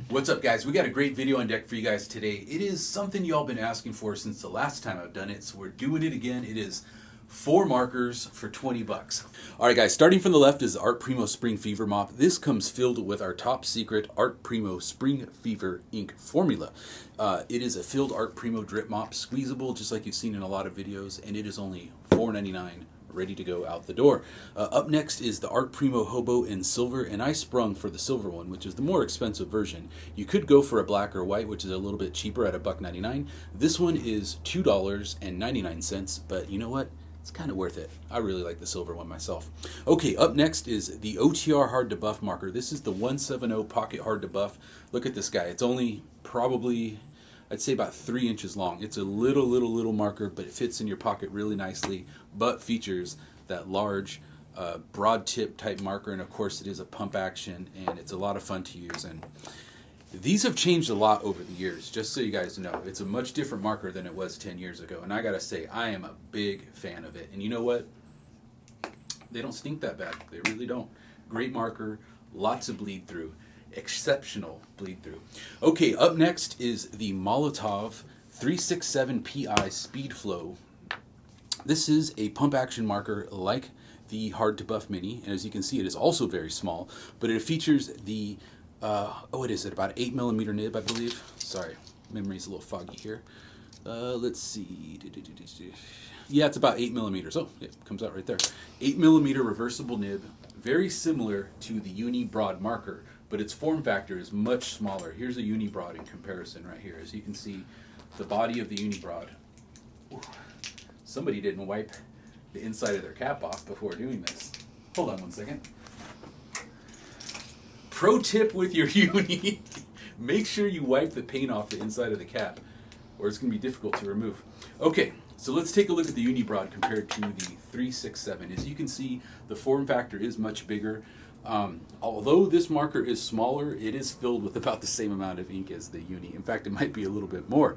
What's up, guys? We got a great video on deck for you guys today. It is something y'all been asking for since the last time I've done it, so we're doing it again. It is 4 markers for 20 bucks. All right, guys, starting from the left is the Art Primo Spring Fever Mop. This comes filled with our top secret Art Primo Spring Fever ink formula. It is a filled Art Primo Drip Mop, squeezable, just like you've seen in a lot of videos, and it is only $4.99. Ready to go out the door. Up next is the Art Primo Hobo in silver, and I sprung for the silver one, which is the more expensive version. You could go for a black or white, which is a little bit cheaper at $1.99. This one is $2.99, but you know what? It's kind of worth it. I really like the silver one myself. Okay, up next is the OTR Hard to Buff marker. This is the 170 Pocket Hard to Buff. Look at this guy. It's only probably, I'd say, about 3 inches long. It's a little marker, but it fits in your pocket really nicely, but features that large broad tip type marker, and of course it is a pump action, and it's a lot of fun to use. And these have changed a lot over the years, just so you guys know. It's a much different marker than it was 10 years ago, and I gotta say, I am a big fan of it. And you know what? They don't stink that bad. They really don't. Great marker, lots of bleed through. Exceptional bleed through. Okay, up next is the Molotow 367 PI Speedflow. This is a pump action marker like the Hard to Buff Mini, and as you can see, it is also very small, but it features the what is it, about 8mm nib, I believe. Sorry, memory's a little foggy here. Let's see. Yeah, it's about 8mm. Oh, it comes out right there. 8mm reversible nib, very similar to the Uni Broad marker, but its form factor is much smaller. Here's a Uni Broad in comparison right here. As you can see, the body of the Uni Broad. Somebody didn't wipe the inside of their cap off before doing this. Hold on one second. Pro tip with your Uni, make sure you wipe the paint off the inside of the cap, or it's going to be difficult to remove. Okay, so let's take a look at the Uni Broad compared to the 367. As you can see, the form factor is much bigger. Although this marker is smaller, it is filled with about the same amount of ink as the Uni. In fact, it might be a little bit more.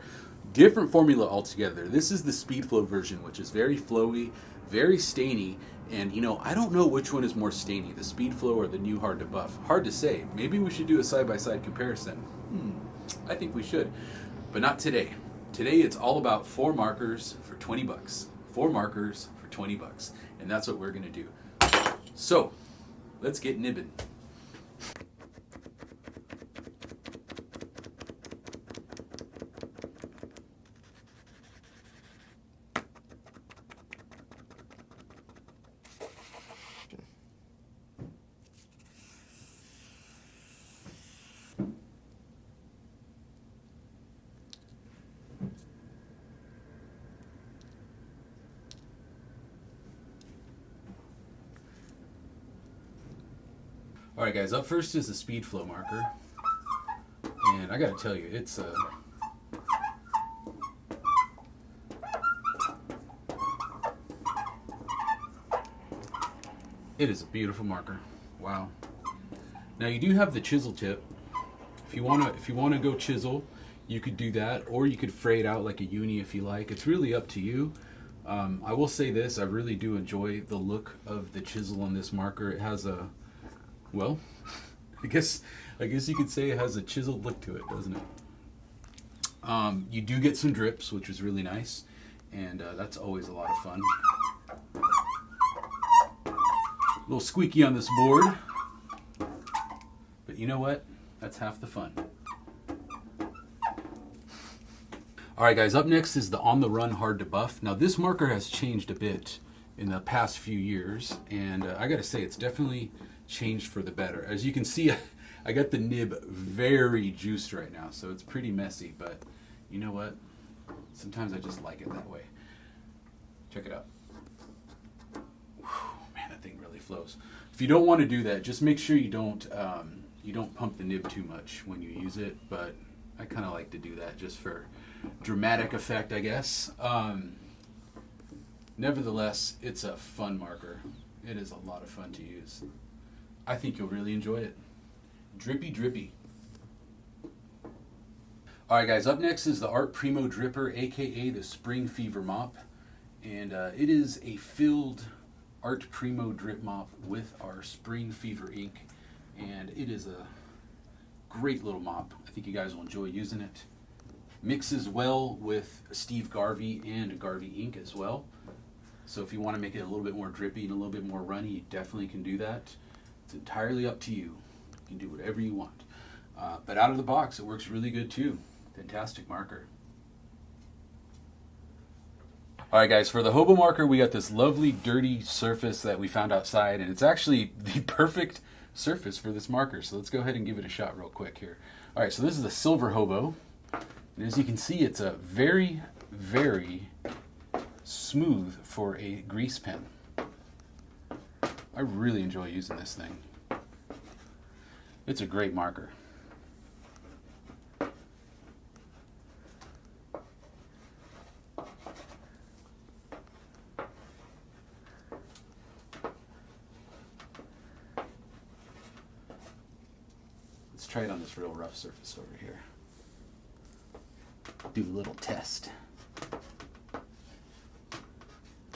Different formula altogether. This is the Speedflow version, which is very flowy, very stainy, and you know, I don't know which one is more stainy, the Speedflow or the new Hard to Buff. Hard to say. Maybe we should do a side-by-side comparison. I think we should, but not today. Today it's all about 4 markers for 20 bucks. 4 markers for 20 bucks, and that's what we're gonna do. So, let's get nibbing. All right, guys, up first is the Speedflow marker, and I gotta tell you, it's it is a beautiful marker. Wow. Now you do have the chisel tip. If you wanna go chisel, you could do that, or you could fray it out like a Uni if you like. It's really up to you. I will say this: I really do enjoy the look of the chisel on this marker. It has a, well, I guess you could say it has a chiseled look to it, doesn't it? You do get some drips, which is really nice, and that's always a lot of fun. A little squeaky on this board, but you know what? That's half the fun. All right, guys, up next is the On the Run Hard to Buff. Now, this marker has changed a bit in the past few years, and I gotta say, it's definitely changed for the better. As you can see, I got the nib very juiced right now, so it's pretty messy, but you know what? Sometimes I just like it that way. Check it out. Whew, man, that thing really flows. If you don't want to do that, just make sure you don't pump the nib too much when you use it, but I kind of like to do that just for dramatic effect, I guess. Nevertheless, it's a fun marker. It is a lot of fun to use. I think you'll really enjoy it. Drippy, drippy. All right, guys, up next is the Art Primo Dripper, aka the Spring Fever Mop. And it is a filled Art Primo Drip Mop with our Spring Fever ink. And it is a Great little mop. I think you guys will enjoy using it. Mixes well with Steve Garvey and Garvey ink as well. So if you want to make it a little bit more drippy and a little bit more runny, you definitely can do that. It's entirely up to you. You can do whatever you want. But out of the box, it works really good too. Fantastic marker. All right, guys, for the Hobo marker, we got this lovely dirty surface that we found outside, and it's actually the perfect surface for this marker. So let's go ahead and give it a shot real quick here. All right, so this is the silver Hobo. And as you can see, it's a very, very smooth for a grease pen. I really enjoy using this thing. It's a great marker. Let's try it on this real rough surface over here. Do a little test.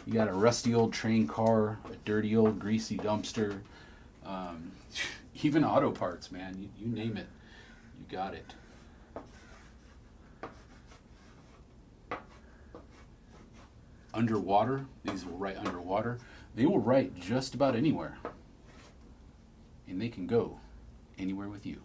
You got a rusty old train car, a dirty old greasy dumpster, even auto parts, man. You name it, you got it. Underwater, these will write underwater. They will write just about anywhere. And they can go anywhere with you.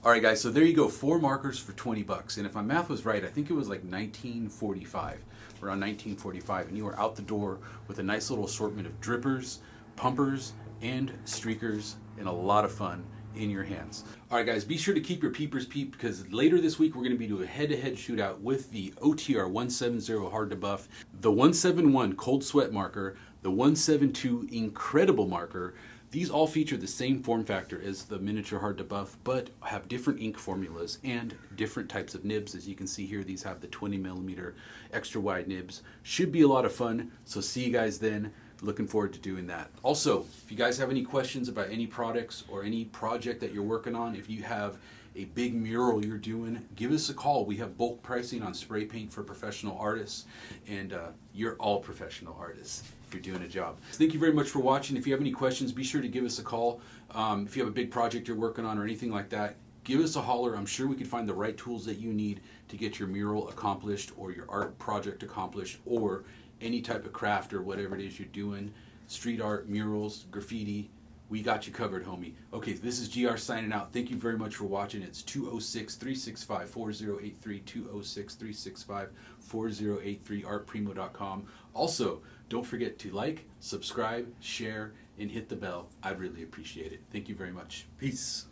All right, guys, so there you go, 4 markers for 20 bucks. And if my math was right, I think it was like 1945, around 1945. And you were out the door with a nice little assortment of drippers, pumpers, and streakers, and a lot of fun in your hands. All right, guys, be sure to keep your peepers peeped, because later this week we're going to be doing a head-to-head shootout with the OTR 170 Hard to Buff, the 171 Cold Sweat marker, the 172 Incredible marker. These all feature the same form factor as the miniature Hard to Buff, but have different ink formulas and different types of nibs. As you can see here, these have the 20mm extra wide nibs. Should be a lot of fun, so see you guys then. Looking forward to doing that. Also, if you guys have any questions about any products or any project that you're working on, if you have a big mural you're doing, give us a call. We have bulk pricing on spray paint for professional artists, and you're all professional artists if you're doing a job. Thank you very much for watching. If you have any questions, be sure to give us a call. If you have a big project you're working on or anything like that, give us a holler. I'm sure we can find the right tools that you need to get your mural accomplished or your art project accomplished, or any type of craft or whatever it is you're doing, street art, murals, graffiti. We got you covered, homie. Okay, this is GR signing out. Thank you very much for watching. It's 206-365-4083, 206-365-4083, artprimo.com. Also, don't forget to like, subscribe, share, and hit the bell. I'd really appreciate it. Thank you very much. Peace.